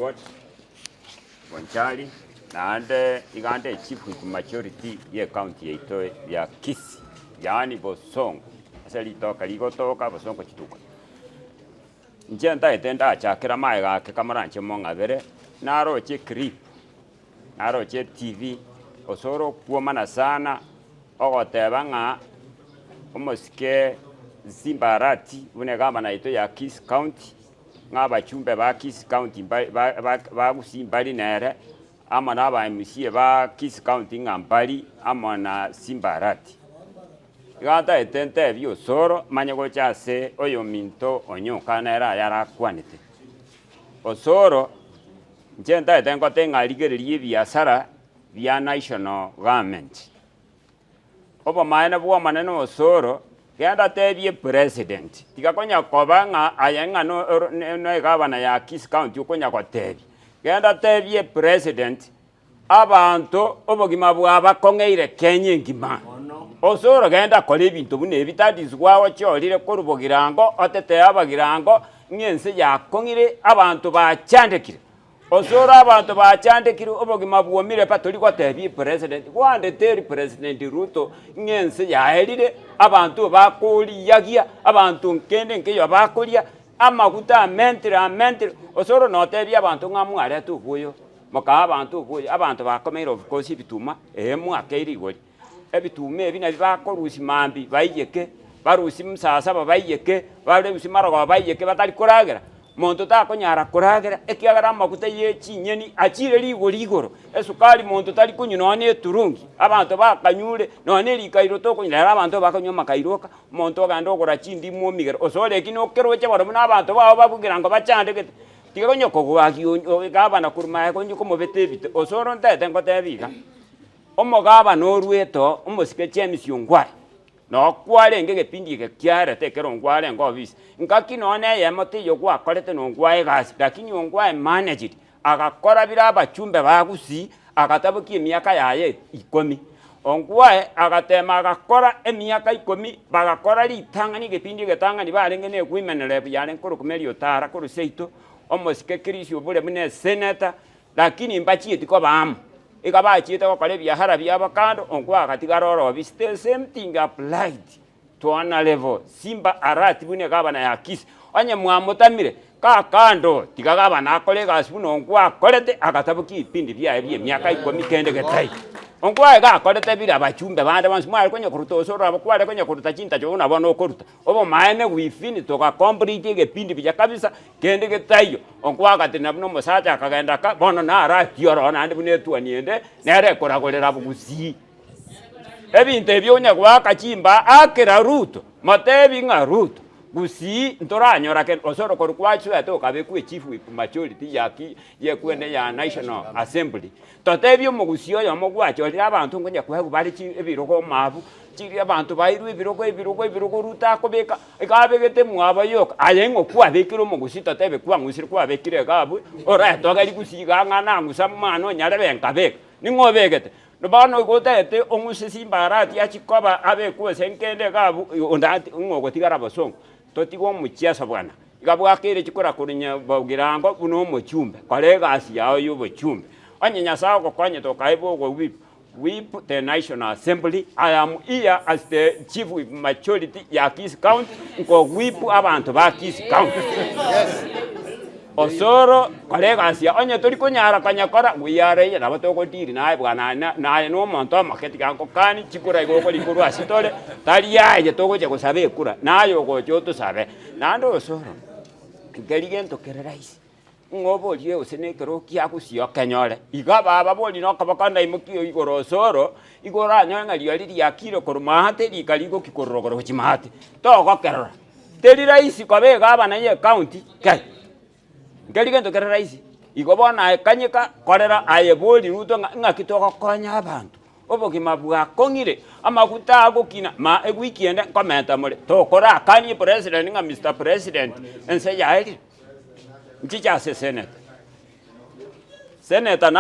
Ward, Wanchali, naande igande chief with majority ye county yeito ya Kisii, yani Bosongo. Asa litoka ligotoka Bosongo chituka. Njenda etenda chakira mae gake kamaranche mongabere, naroche clip, naroche TV, osoro kuomana sana, ogoteba nga omosike Zimbarati unegamba na ito ya Kisii County ngaba chumbe ba Kisii County ba gusimbali nere ama naba MC ba Kisii County ngambali ama na Zimbarati gata etente bio soro manyego chase oyo minto onyoka nera yara kwanete osoro njenta etengo tenga ligererie biasara via national government obo maana bwa maneno osoro kenda tebie president tikakonya kobanga ayenga no gavana ya Kisii County ukonya kwa tebi kenda tebie president abantu obogima bwaba kongeire Kenya ngima osoro kenda kole bintu bune bitadizwawo cholire korubogirango otete abagirango nyense yakongire abantu bachandekire osoro abantu bachandekire obogima bwomire patoli kwa tebi president kwande teri president Ruto nyense yaherire abantu bakoli yagia abantu nkende nkeyo bakolia amaguta mentre osoro notebi abantu ngamware tubuyo moka abantu buyo abantu bakomera of course bituma mwaka irigori ebitume ebina bakorusi mambi bayeke barusi msasa babayeke barusi marago bayeke batali koragera muntu takonyara koragera ekiagara amaguta ye chinyeni achire ligoro esukali muntu tali kunyuna turungi abantu bakanyure none likairo tokonyera abantu bakanyoma kairoka muntu aganda ogora chindi momigero osore kino keroche baro n'abantu babo babugira ngo bachandekete tigonyo kogwagi gabana kuruma konyo komobete bite osoro ntete ngotebiga omogaba norweto omosike chemisio ngware no kware ngege pindi ke kyara tekero ngware ngobisi ngaki none yemote yo kwakorete no ngwaye gasi lakini ngwaye managed agakora biraba chumbe bagusi agatabuki emyaka yaye 10 ongwaye agatema agakora emyaka 10 bagakora litangani gepindi getangani barenge ne kwimenere yale nkoro kumelio tara koro seito omosike kirisio bure mune senator lakini mbachi etiko bamu ikabachiete kokole biahara byabakando onkwa katigaroro the same thing applied to an level simba arati bune gabana ya Kisii onye mwamutamire kando tikagabana akole gasbuno onkwa kolete akatabuki ipindi bya myaka 10 kende getai onkwa ga kolete bira abachumbe bande bansi mwali kwenye kuruta osoro abakwale kwenye kuruta chinta chona bono kuruta obo maene wifini toka complete gepindi bya kabisa kende getayo onkwa gatina buno mosacha akagenda ka bono na arati yoro na ndi bune tuaniende nere korakolera bugusi ebinte ebyonya gwaka chimba akera Ruto matebi nga Ruto gusi ntoranyora ke osoro korukwachu atoka bekwe chief with majority yaki yekwene ya National Assembly totebyo mugusio yo mogwacho ri abantu ngonya kwa bari chi ebiroko mabu chiri abantu bairu ebiroko Ruta kobeka ikabegete mwaba yoka ayengo kwa bekiro mugusi totebe kwa ngusiri kwa bekire gabu ora togali gusiga ngana ngusamano nyarebe nkabeka ningobegete nobano gotete omusisi Zimbarati achikoba abekwe senkende gabu ondati ngogotigara Bosongo totigo muchiasa bwana igabwakire chikora kurinya bogirango buno mochumbe kolega asiao yubo chumbe anyenya sawo kwanye tokaibo go whip the National Assembly. I am here as the chief with majority ya Kisii County ngo whip abantu ba Kisii County yes osoro kolega asia onye tori konyara kanyakora wiyare na batoko diri nae bwana nae no monto market ganko kani chikura igoko likuru asitole tali yaje toko je kusabe kura nayo go choto sabe nando osoro intelligent kereraisi ngobo liye usenekero kiakusio kenyole igaba ababoli no kabakanda imukio igoro osoro igora nyanga liali yakiro korumate likaligo kikorogoro chimate toko kerora teri raisi kobe gaba na ye county kai ngeligento kera raisi igobona kanyika korera ayeboli Ruto ngakitoko konya abantu obogima bwa kongire amaguta agokina ma egwikiende komenta mole tokora kani president nga Mr President ense yaeli nchicha senator na